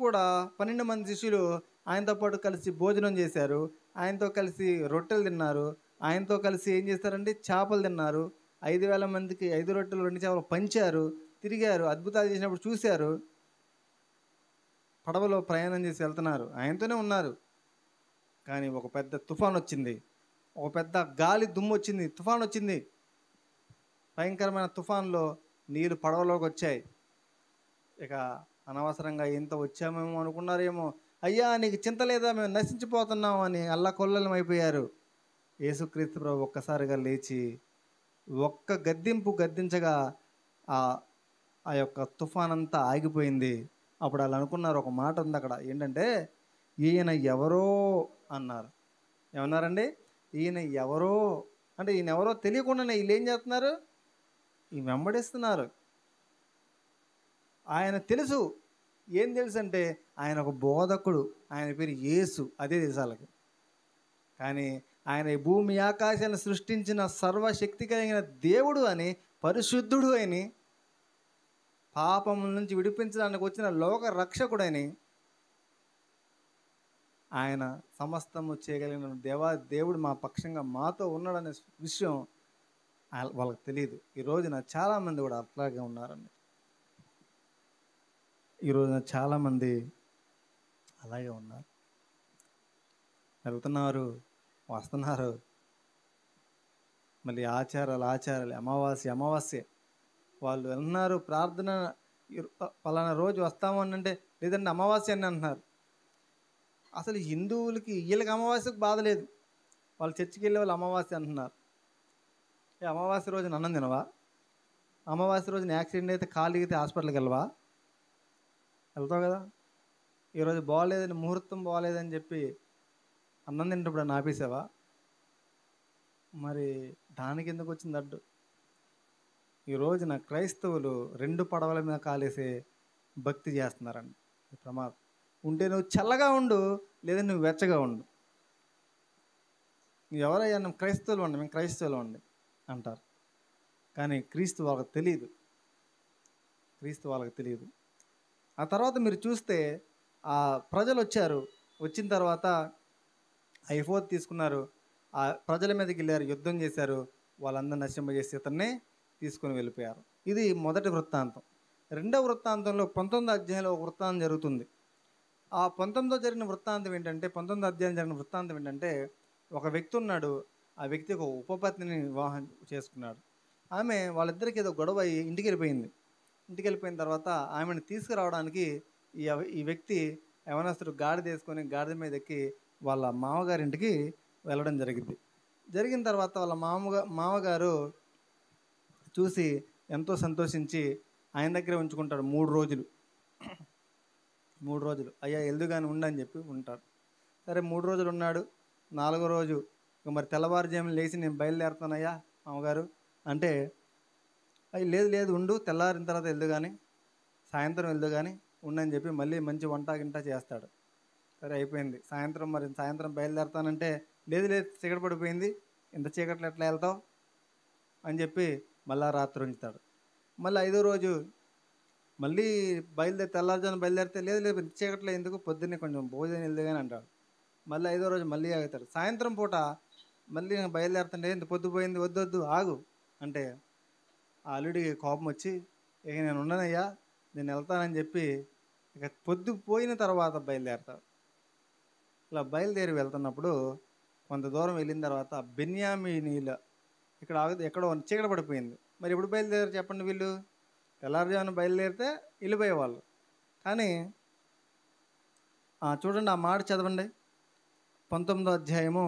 [SPEAKER 1] కూడా 12 మంది శిష్యులు ఆయనతో పాటు కలిసి భోజనం చేశారు, ఆయనతో కలిసి రొట్టెలు తిన్నారు, ఆయనతో కలిసి ఏం చేస్తారంటే చేపలు తిన్నారు. 5,000 మందికి 5 రొట్టెలు 2 చేపలు పంచారు, తిరిగారు, అద్భుతాలు చేసినప్పుడు చూశారు. పడవలో ప్రయాణం చేసి వెళ్తున్నారు, ఆయనతోనే ఉన్నారు. కానీ ఒక పెద్ద తుఫాన్ వచ్చింది, ఒక పెద్ద గాలి దుమ్ము వచ్చింది, తుఫాన్ వచ్చింది. భయంకరమైన తుఫాన్లో నీళ్ళు పడవలోకి వచ్చాయి. ఇక అనవసరంగా ఇంత వచ్చామేమో అనుకున్నారేమో. అయ్యా నీకు చింత లేదా, మేము నశించిపోతున్నాం అని అల్లకొల్లలం అయిపోయారు. యేసుక్రీస్తు ప్రభు ఒక్కసారిగా లేచి ఒక్క గద్దింపు గద్దించగా ఆ ఆ యొక్క తుఫానంతా ఆగిపోయింది. అప్పుడు వాళ్ళు అనుకున్నారు, ఒక మాట ఉంది అక్కడ ఏంటంటే, ఈయన ఎవరో అన్నారు. ఏమన్నారండి? ఈయన ఎవరో అంటే ఈయన ఎవరో తెలియకుండానే వీళ్ళు ఏం చేస్తున్నారు? ఈ వెంబడిస్తున్నారు. ఆయన తెలుసు. ఏం తెలుసు అంటే ఆయన ఒక బోధకుడు, ఆయన పేరు యేసు, అదే తెలుసు వాళ్ళకి. కానీ ఆయన ఈ భూమి ఆకాశాన్ని సృష్టించిన సర్వశక్తి కలిగిన దేవుడు అని, పరిశుద్ధుడు అని, పాపముల నుంచి విడిపించడానికి వచ్చిన లోక రక్షకుడని, ఆయన సమస్తము చేయగలిగిన దేవుడు మా పక్షంగా మాతో ఉన్నాడనే విషయం వాళ్ళకి తెలియదు. ఈ రోజున చాలామంది కూడా అట్లాగే ఉన్నారండి. ఈ రోజున చాలామంది అలాగే ఉన్నారు. వెళ్తున్నారు, వస్తున్నారు, మళ్ళీ ఆచారాలు, అమావాస్య వాళ్ళు వెళ్తున్నారు. ప్రార్థన పలానా రోజు వస్తామని అంటే, లేదంటే అమావాస్య అని అంటున్నారు. అసలు హిందువులకి వీళ్ళకి అమావాస్యకు బాధ లేదు. వాళ్ళు చర్చికి వెళ్ళే వాళ్ళు అమావాస్య అంటున్నారు. అమావాస్య రోజున అన్నం తినవా? అమావాస్య రోజున యాక్సిడెంట్ అయితే కాలు ఎగితే హాస్పిటల్కి వెళ్ళవా? వెళ్తావు కదా. ఈరోజు బాగోలేదని, ముహూర్తం బాగోలేదని చెప్పి అన్నం తింటప్పుడు అని ఆపేసావా? మరి దానికి ఎందుకు వచ్చింది అడ్డు? ఈ రోజున క్రైస్తవులు 2 పడవల మీద కాలేసే భక్తి చేస్తున్నారండి. ప్రమాదం. ఉంటే నువ్వు చల్లగా ఉండు, లేదా నువ్వు వెచ్చగా ఉండు. నువ్వు ఎవరయ్యా? నువ్వు క్రైస్తవులు ఉండి, మేము క్రైస్తవులు ఉండి అంటారు. కానీ క్రీస్తు వాళ్ళకి తెలియదు. ఆ తర్వాత మీరు చూస్తే ఆ ప్రజలు వచ్చారు. వచ్చిన తర్వాత ఐఫోత్ తీసుకున్నారు. ఆ ప్రజల మీదకి వెళ్ళారు, యుద్ధం చేశారు. వాళ్ళందరూ నశింపజేసి ఇతన్ని తీసుకొని వెళ్ళిపోయారు. ఇది మొదటి వృత్తాంతం. రెండవ వృత్తాంతంలో 19వ అధ్యాయంలో ఒక వృత్తాంతం జరుగుతుంది. ఆ 19వ అధ్యాయం జరిగిన వృత్తాంతం ఏంటంటే, ఒక వ్యక్తి ఉన్నాడు. ఆ వ్యక్తి ఒక ఉపపత్నిని వివాహం చేసుకున్నాడు. ఆమె వాళ్ళిద్దరికి ఏదో గొడవ అయ్యి ఇంటికి వెళ్ళిపోయిన తర్వాత ఆమెను తీసుకురావడానికి ఈ వ్యక్తి యవనస్తుడు గాడిద వేసుకొని గాడిద మీద ఎక్కి వాళ్ళ మామగారింటికి వెళ్ళడం జరిగిన తర్వాత వాళ్ళ మామగారు చూసి ఎంతో సంతోషించి ఆయన దగ్గరే ఉంచుకుంటాడు 3 రోజులు. అయ్యా ఎల్దుగాని ఉండని చెప్పి ఉంటాడు. సరే 3 రోజులు ఉన్నాడు. 4వ రోజు మరి తెల్లవారుజామున లేచి నేను బయలుదేరుతానయ్యా మామగారు అంటే, అయ్యి లేదు ఉండు, తెల్లారిన తర్వాత సాయంత్రం వెళ్దు కానీ ఉండని చెప్పి మళ్ళీ మంచి వంట గింట చేస్తాడు. సరే అయిపోయింది. సాయంత్రం బయలుదేరుతానంటే, లేదు చీకటి పడిపోయింది, ఇంత చీకట్లో ఎట్లా వెళ్తావు అని చెప్పి మళ్ళా రాత్రి ఉంచుతాడు. మళ్ళీ 5వ రోజు మళ్ళీ తెల్లారుజామున బయలుదేరితే, లేదు చీకట్లో ఎందుకు, పొద్దున్నే కొంచెం భోజనం వెళ్దు కానీ అంటాడు. మళ్ళీ 5వ రోజు మళ్ళీ ఆగుతాడు. సాయంత్రం పూట మళ్ళీ నేను బయలుదేరుతుంటే, ఇంత పొద్దుపోయింది, వద్దు ఆగు అంటే, ఆ అల్లుడికి కోపం వచ్చి, ఇక నేను ఉండనయ్యా, నేను వెళ్తానని చెప్పి ఇక పొద్దుపోయిన తర్వాత బయలుదేరతాడు. ఇలా బయలుదేరి వెళ్తున్నప్పుడు కొంత దూరం వెళ్ళిన తర్వాత బెన్యామీనీల ఇక్కడ ఎక్కడో చీకటి పడిపోయింది. మరి ఎప్పుడు బయలుదేరారు చెప్పండి? వీళ్ళు తెల్లారుజామున బయలుదేరితే వెళ్ళిపోయేవాళ్ళు. కానీ చూడండి, ఆ మాట చదవండి. 19వ అధ్యాయము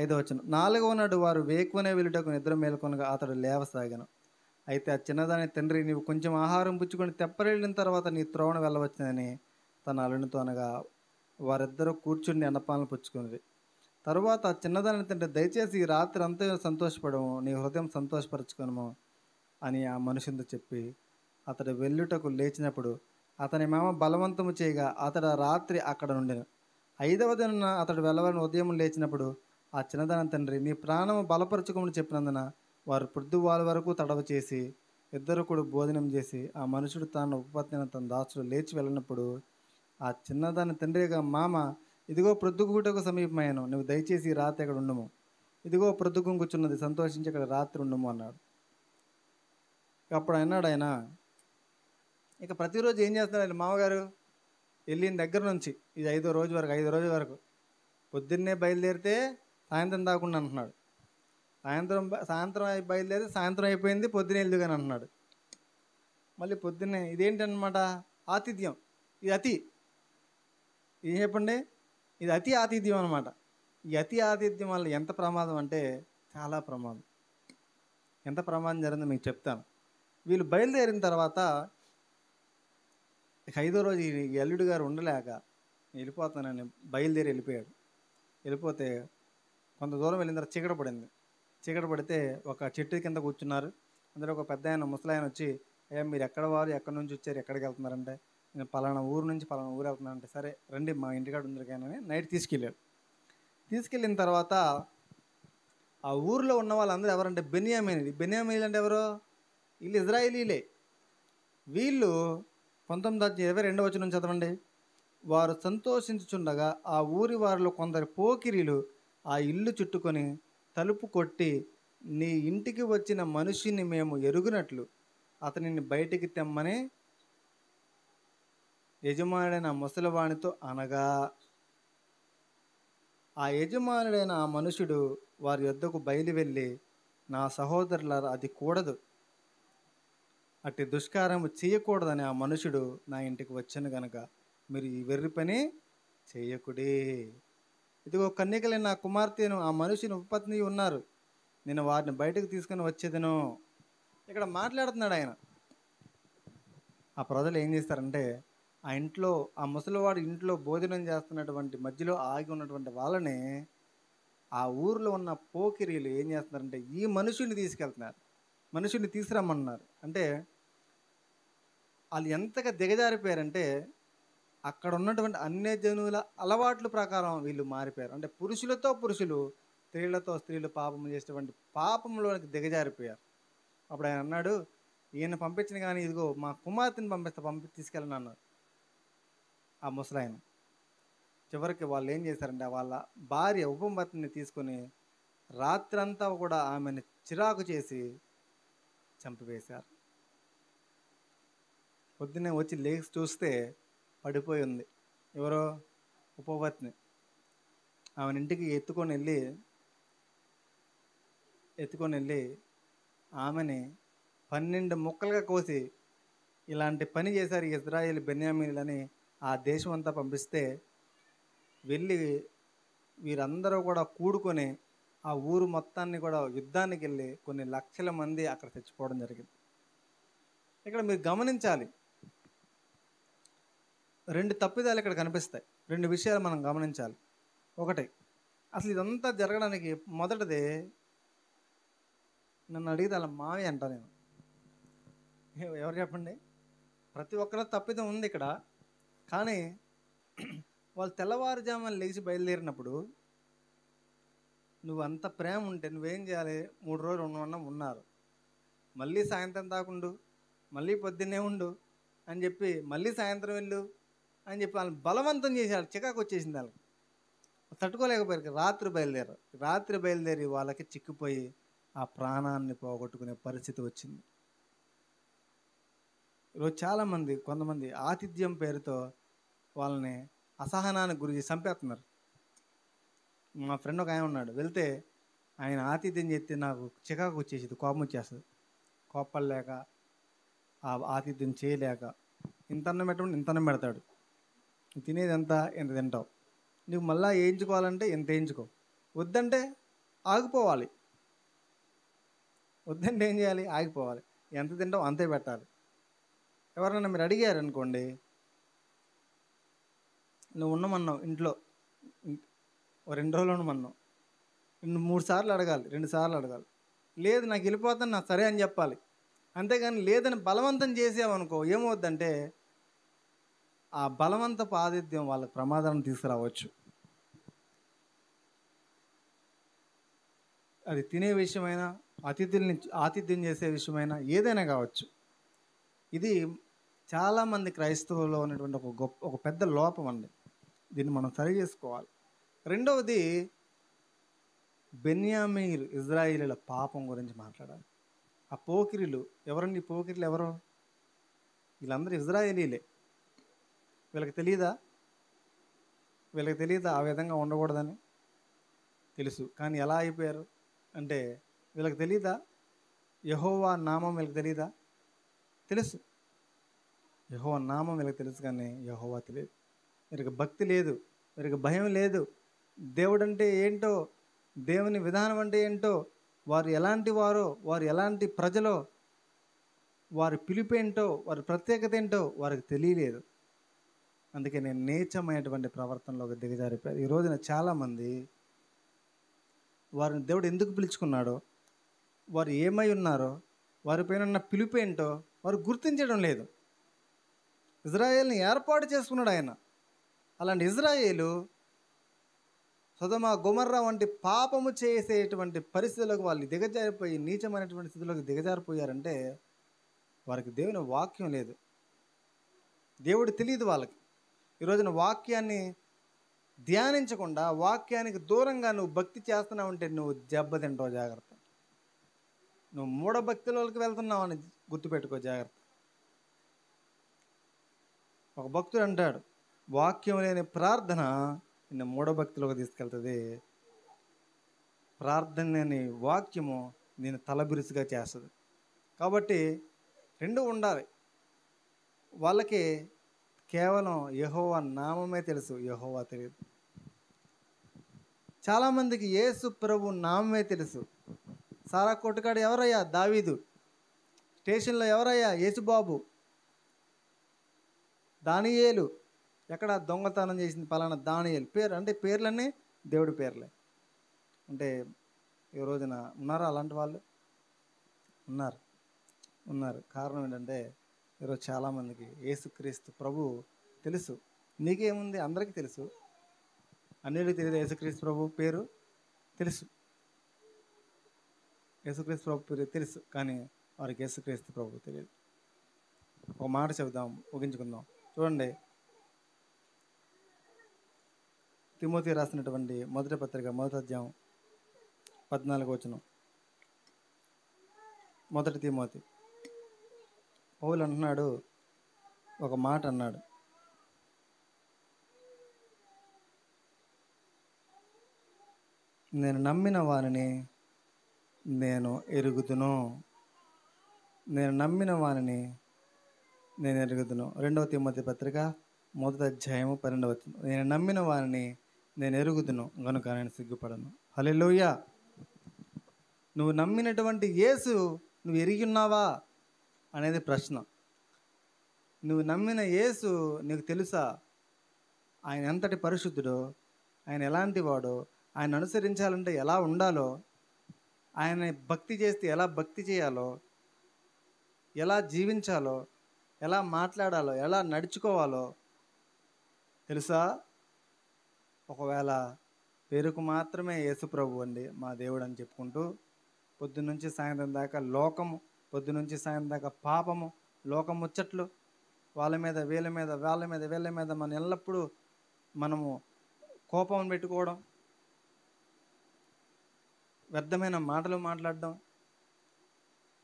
[SPEAKER 1] 5వ వచనం. 4వ నాడు వారు వేకువనే వెళ్ళుటకు నిద్ర మేల్కొనగా అతడు లేవసాగాను. అయితే ఆ చిన్నదాని తండ్రి, నీవు కొంచెం ఆహారం పుచ్చుకొని తెప్పరెళ్ళిన తర్వాత నీ త్రోవను వెళ్ళవచ్చునని తన అల్లునితో అనగా, వారిద్దరూ కూర్చుండి అన్నపాలను పుచ్చుకున్నది. తరువాత ఆ చిన్నదాని తండ్రి, దయచేసి ఈ రాత్రి అంతా సంతోషపడము, నీ హృదయం సంతోషపరచుకొనము అని ఆ మనుషునితో చెప్పి అతడు వెళ్ళుటకు లేచినప్పుడు అతని మామ బలవంతము చేయగా అతడు రాత్రి అక్కడ నుండెను. 5వ దిన అతడు వెళ్ళవలని ఉదయం లేచినప్పుడు ఆ చిన్నదాని తండ్రి, నీ ప్రాణము బలపరచుకోమని చెప్పినందున వారు పొద్దువాల వరకు తడవ చేసి ఇద్దరు కూడా భోజనం చేసి ఆ మనుషుడు తాను ఉపపత్తిన తన దాసుడు లేచి వెళ్ళినప్పుడు ఆ చిన్నదాని తండ్రిగా, మామ, ఇదిగో ప్రొద్దుగూటకు సమీపమయ్యాను, నువ్వు దయచేసి రాత్రి అక్కడ ఉండము, ఇదిగో ప్రొద్దుగుంకుచున్నది, సంతోషించి అక్కడ రాత్రి ఉండము అన్నాడు. అప్పుడు ఆయన ఇక ప్రతిరోజు ఏం చేస్తున్నాడు మామగారు? వెళ్ళిన దగ్గర నుంచి ఇది 5వ రోజు వరకు పొద్దున్నే బయలుదేరితే సాయంత్రం దాకుండా అంటున్నాడు. సాయంత్రం బయలుదేరితే సాయంత్రం అయిపోయింది, పొద్దున్నే వెళ్దు కానీ అంటున్నాడు. మళ్ళీ పొద్దున్నే ఇదేంటన్నమాట? ఆతిథ్యం. ఇది అతి, ఏం చెప్పండి, ఇది అతి ఆతిథ్యం అనమాట. ఈ అతి ఆతిథ్యం వల్ల ఎంత ప్రమాదం అంటే చాలా ప్రమాదం. ఎంత ప్రమాదం జరిగిందో మీకు చెప్తాను. వీళ్ళు బయలుదేరిన తర్వాత ఇక 5వ రోజు ఈ అల్లుడు గారు ఉండలేక వెళ్ళిపోతానని బయలుదేరి వెళ్ళిపోయాడు. వెళ్ళిపోతే కొంత దూరం వెళ్ళిన తర్వాత చీకటి పడింది. చీకటి పడితే ఒక చెట్టు కింద కూర్చున్నారు. అందులో ఒక పెద్ద ఆయన, ముసలాయన వచ్చి, అయ్యా మీరు ఎక్కడ వారు, ఎక్కడి నుంచి వచ్చారు, ఎక్కడికి వెళ్తున్నారంటే, నేను పలానా ఊరు నుంచి పలానా ఊరు వెళ్తున్నానంటే, సరే రండి మా ఇంటికాడ ఉంది కానీ నైట్ తీసుకెళ్ళాడు. తీసుకెళ్ళిన తర్వాత ఆ ఊరిలో ఉన్న వాళ్ళందరూ ఎవరంటే బెన్యామీనీలు. బెన్యామీనీలు అంటే ఎవరు? వీళ్ళు ఇజ్రాయేలీలే. వీళ్ళు 19:22 వచనం చదవండి. వారు సంతోషించుచుండగా ఆ ఊరి వారిలో కొందరు పోకిరీలు ఆ ఇల్లు చుట్టుకొని తలుపు కొట్టి, నీ ఇంటికి వచ్చిన మనిషిని మేము ఎరుగునట్లు అతనిని బయటికి తెమ్మని యజమానుడైన ముసలివానితో అనగా, ఆ యజమానుడైన ఆ మనుషుడు వారి యొద్దకు బయలు వెళ్ళి, నా సహోదరులారా, అది కూడదు, అట్టి దుష్కారము చేయకూడదని ఆ మనుషుడు నా ఇంటికి వచ్చాను గనక మీరు ఈ వెర్రి పని చేయకుడి. ఇదిగో కన్యకలైన నా కుమార్తెను ఆ మనుషుని ఉపపత్ని ఉన్నారు, నేను వారిని బయటకు తీసుకుని వచ్చేదను. ఇక్కడ మాట్లాడుతున్నాడు ఆయన. ఆ ప్రజలు ఏం చేస్తారంటే, ఆ ఇంట్లో, ఆ ముసలివాడు ఇంట్లో భోజనం చేస్తున్నటువంటి మధ్యలో ఆగి ఉన్నటువంటి వాళ్ళని ఆ ఊరిలో ఉన్న పోకిరీలు ఏం చేస్తున్నారంటే ఈ మనుషుని తీసుకెళ్తున్నారు, మనుషుని తీసుకురమ్మన్నారు. అంటే వాళ్ళు ఎంతగా దిగజారిపోయారంటే అక్కడ ఉన్నటువంటి అన్యజనుల అలవాట్ల ప్రకారం వీళ్ళు మారిపోయారు. అంటే పురుషులతో పురుషులు, స్త్రీలతో స్త్రీలు పాపం చేసేటువంటి పాపంలోనికి దిగజారిపోయారు. అప్పుడు ఆయన అన్నాడు, ఈయన పంపించిన కానీ ఇదిగో మా కుమార్తెని తీసుకెళ్ళను అన్నారు ఆ ముసలాయన. చివరికి వాళ్ళు ఏం చేశారంటే వాళ్ళ భార్య ఉపపత్నిని తీసుకొని రాత్రంతా కూడా ఆమెను చిరాకు చేసి చంపివేశారు. పొద్దున్నే వచ్చి లేచి చూస్తే పడిపోయి ఉంది. ఎవరో? ఉపపత్ని. ఆమెను ఇంటికి ఎత్తుకొని వెళ్ళి ఆమెని 12 ముక్కలుగా కోసి, ఇలాంటి పని చేశారు ఈ ఇజ్రాయేల్ బెన్యామీనులని ఆ దేశం అంతా పంపిస్తే, వెళ్ళి వీరందరూ కూడా కూడుకొని ఆ ఊరు మొత్తాన్ని కూడా యుద్ధానికి వెళ్ళి కొన్ని లక్షల మంది అక్కడ చచ్చిపోవడం జరిగింది. ఇక్కడ మీరు గమనించాలి, 2 తప్పిదాలు ఇక్కడ కనిపిస్తాయి. 2 విషయాలు మనం గమనించాలి. ఒకటి, అసలు ఇదంతా జరగడానికి మొదటిది, నన్ను అడిగితే అలా మావయ్య అంటా నేను. ఎవరు చెప్పండి? ప్రతి ఒక్కరి తప్పిదం ఉంది ఇక్కడ. కానీ వాళ్ళు తెల్లవారుజామున లేచి బయలుదేరినప్పుడు నువ్వు అంత ప్రేమ ఉంటే నువ్వేం చేయాలి? 3 రోజులు ఉన్నారు, మళ్ళీ సాయంత్రం దాకుండు, మళ్ళీ పొద్దున్నే ఉండు అని చెప్పి, మళ్ళీ సాయంత్రం వెళ్ళు అని చెప్పి వాళ్ళని బలవంతం చేశాడు. చికాకు వచ్చేసింది వాళ్ళకి, తట్టుకోలేకపోయారు. రాత్రి బయలుదేరి వాళ్ళకి చిక్కిపోయి ఆ ప్రాణాన్ని పోగొట్టుకునే పరిస్థితి వచ్చింది. ఈరోజు చాలామంది, కొంతమంది ఆతిథ్యం పేరుతో వాళ్ళని అసహనానికి గురించి చంపేస్తున్నారు. మా ఫ్రెండ్ ఒక ఆయన ఉన్నాడు, వెళ్తే ఆయన ఆతిథ్యం చేస్తే నాకు చికాకు వచ్చేసింది, కోపం వచ్చేస్తుంది. కోపలేక, ఆ ఆతిథ్యం చేయలేక ఇంతన్నం పెట్టమంటే ఇంతన్నం పెడతాడు. తినేది ఎంత తింటావు, నీకు మళ్ళీ వేయించుకోవాలంటే ఎంత వేయించుకో, వద్దంటే ఆగిపోవాలి. వద్దంటే ఏం చేయాలి? ఆగిపోవాలి. ఎంత తింటావు అంతే పెట్టాలి. ఎవరైనా మీరు అడిగారు అనుకోండి, నువ్వు ఉండమన్నావు ఇంట్లో 2 రోజులు ఉండమన్నావు, 3 సార్లు అడగాలి, 2 సార్లు అడగాలి. లేదు నాకు వెళ్ళిపోతాను, నాకు సరే అని చెప్పాలి. అంతేగాని లేదని బలవంతం చేసావనుకో ఏమవుద్దంటే ఆ బలవంతపు ఆతిథ్యం వాళ్ళకి ప్రమాదాన్ని తీసుకురావచ్చు. అది తినే విషయమైనా, ఆతిథ్యం చేసే విషయమైనా, ఏదైనా కావచ్చు. ఇది చాలామంది క్రైస్తవుల్లో ఉన్నటువంటి ఒక పెద్ద లోపం అండి. దీన్ని మనం సరి చేసుకోవాలి. రెండవది, బెన్యామీను ఇజ్రాయేలీల పాపం గురించి మాట్లాడాలి. ఆ పోకిరీలు ఎవరండి? పోకిరీలు ఎవరు? వీళ్ళందరూ ఇజ్రాయేలీలే. వీళ్ళకి తెలియదా ఆ విధంగా ఉండకూడదని? తెలుసు. కానీ ఎలా అయిపోయారు అంటే, వీళ్ళకి తెలీదా యెహోవా నామం? వీళ్ళకి తెలీదా? తెలుసు. యెహోవా నామం వీళ్ళకి తెలుసు కానీ యెహోవా తెలియదు. వీరికి భక్తి లేదు, వీరికి భయం లేదు. దేవుడంటే ఏంటో, దేవుని విధానం అంటే ఏంటో, వారు ఎలాంటి వారో, వారు ఎలాంటి ప్రజలో, వారి పిలుపేంటో, వారి ప్రత్యేకత ఏంటో వారికి తెలియలేదు. అందుకే నేను నీచమైనటువంటి ప్రవర్తనలోకి దిగజారిపోయారు. ఈ రోజున చాలామంది వారిని దేవుడు ఎందుకు పిలుచుకున్నాడో, వారు ఏమై ఉన్నారో, వారిపైన ఉన్న పిలుపేంటో వారు గుర్తించడం లేదు. ఇజ్రాయేల్ని ఏర్పాటు చేసుకున్నాడు ఆయన. అలాంటి ఇజ్రాయేలు సొదొమ గొమొర్రా వంటి పాపము చేసేటువంటి పరిస్థితులకు వాళ్ళు దిగజారిపోయి నీచమైనటువంటి స్థితిలోకి దిగజారిపోయారంటే వారికి దేవుని వాక్యం లేదు, దేవుడు తెలియదు వాళ్ళకి. ఈ రోజున వాక్యాన్ని ధ్యానించకుండా వాక్యానికి దూరంగా నువ్వు భక్తి చేస్తున్నావు అంటే నువ్వు దెబ్బతింటావు, జాగ్రత్త. నువ్వు మూఢభక్తిలోకి వెళ్తున్నావు అని గుర్తుపెట్టుకో, జాగ్రత్త. ఒక భక్తుడు అంటాడు, వాక్యం లేని ప్రార్థన నిన్ను మూఢభక్తిలోకి తీసుకెళ్తుంది, ప్రార్థన లేని వాక్యము నేను తలబిరుసుగా చేస్తుంది. కాబట్టి రెండు ఉండాలి. వాళ్ళకి కేవలం యెహోవా నామమే తెలుసు, యెహోవా తెలియదు. చాలామందికి యేసు ప్రభు నామమే తెలుసు. సారా కొట్టుకాడు ఎవరయ్యా? దావీదు. స్టేషన్లో ఎవరయ్యా? యేసుబాబు. దానియేలు. ఎక్కడ దొంగతనం చేసింది? పలానా దానియేలు. పేరు అంటే పేర్లన్నీ దేవుడి పేర్లే. అంటే ఈ రోజున ఉన్నారా అలాంటి వాళ్ళు? ఉన్నారు. కారణం ఏంటంటే ఈరోజు చాలామందికి యేసుక్రీస్తు ప్రభు తెలుసు. నీకేముంది? అందరికీ తెలుసు. అన్నిటికీ తెలియదు యేసుక్రీస్తు ప్రభు పేరు తెలుసు. యేసుక్రీస్తు ప్రభు పేరు తెలుసు, కానీ వారికి యేసుక్రీస్తు ప్రభు తెలియదు. ఒక మాట చెబుదాం, ముగించుకుందాం. చూడండి, తిమోతి రాసినటువంటి మొదటి పత్రిక 1వ అధ్యాయం 14వ వచనం. మొదటి తిమోతి. పౌలు అంటున్నాడు, ఒక మాట అన్నాడు, నేను నమ్మిన వారిని నేను ఎరుగుదును. నేను నమ్మిన వారిని నేను ఎరుగుదును. 2వ తిమోతి పత్రిక 1వ అధ్యాయము 12వ వచనం. నేను నమ్మిన వారిని నేను ఎరుగుదును గనుక నేను సిగ్గుపడను. హల్లెలూయా. నువ్వు నమ్మినటువంటి యేసు నువ్వు ఎరిగి ఉన్నావా అనేది ప్రశ్న. నువ్వు నమ్మిన యేసు నీకు తెలుసా? ఆయన ఎంతటి పరిశుద్ధుడో, ఆయన ఎలాంటి వాడో, ఆయన అనుసరించాలంటే ఎలా ఉండాలో, ఆయన భక్తి చేస్తే ఎలా భక్తి చేయాలో, ఎలా జీవించాలో, ఎలా మాట్లాడాలో, ఎలా నడుచుకోవాలో తెలుసా? ఒకవేళ పేరుకు మాత్రమే యేసు ప్రభు అండి మా దేవుడు అని చెప్పుకుంటూ పొద్దున్నుంచి సాయంత్రం దాకా లోకము, పొద్దునుంచి సాయంత్రం దాకా పాపము, లోకం ముచ్చట్లు, వాళ్ళ మీద వీళ్ళ మీద వీళ్ళ మీద మనం ఎల్లప్పుడూ మనము కోపం పెట్టుకోవడం, వ్యర్థమైన మాటలు మాట్లాడడం,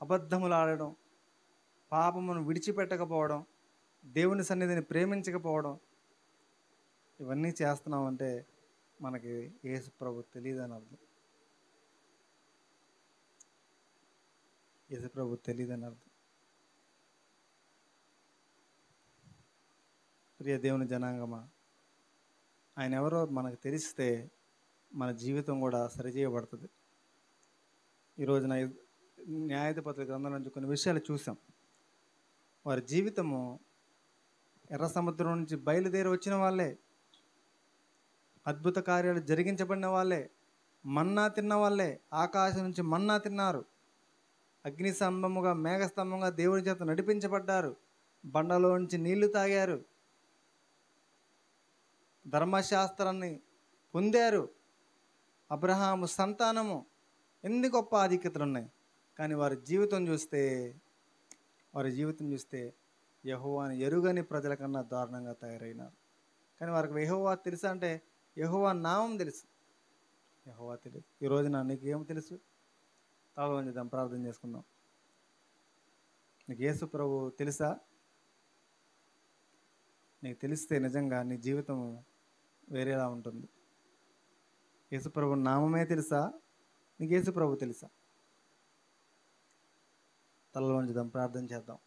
[SPEAKER 1] అబద్ధములు ఆడడం, పాపమును విడిచిపెట్టకపోవడం, దేవుని సన్నిధిని ప్రేమించకపోవడం, ఇవన్నీ చేస్తున్నామంటే మనకి యేసు ప్రభు తెలియదని అర్థం. యేసు ప్రభు తెలియదని అర్థం. ప్రియ దేవుని జనాంగమా, ఆయన ఎవరో మనకు తెలిస్తే మన జీవితం కూడా సరిచేయబడుతుంది. ఈ రోజున న్యాయాధిపతుల గ్రంథం నుంచి కొన్ని విషయాలు చూసాం. వారి జీవితము ఎర్ర సముద్రం నుంచి బయలుదేరి వచ్చిన వాళ్ళే, అద్భుత కార్యాలు జరిగించబడిన వాళ్ళే, మన్నా తిన్న వాళ్ళే, ఆకాశం నుంచి మన్నా తిన్నారు, అగ్ని స్తంభముగా మేఘస్తంభంగా దేవుని చేత నడిపించబడ్డారు, బండలో నుంచి నీళ్లు తాగారు, ధర్మశాస్త్రాన్ని పొందారు, అబ్రహాము సంతానము. ఎన్ని గొప్ప ఆధిక్యతలు ఉన్నాయి. కానీ వారి జీవితం చూస్తే యెహోవాని ఎరుగని ప్రజల కన్నా దారుణంగా తయారైనారు. కానీ వారికి యెహోవా తెలుసా అంటే యెహోవా నామం తెలుసు, యెహోవా తెలియదు. ఈ రోజున నీకు ఏం తెలుసు? తాళం చేద్దాం, ప్రార్థన చేసుకుందాం. నీకు యేసు ప్రభు తెలుసా? నీకు తెలిస్తే నిజంగా నీ జీవితం వేరేలా ఉంటుంది. యేసు ప్రభు నామమే తెలుసా? నీకు యేసు ప్రభు తెలుసా? తలలో ఉంచుదాం, ప్రార్థన చేద్దాం.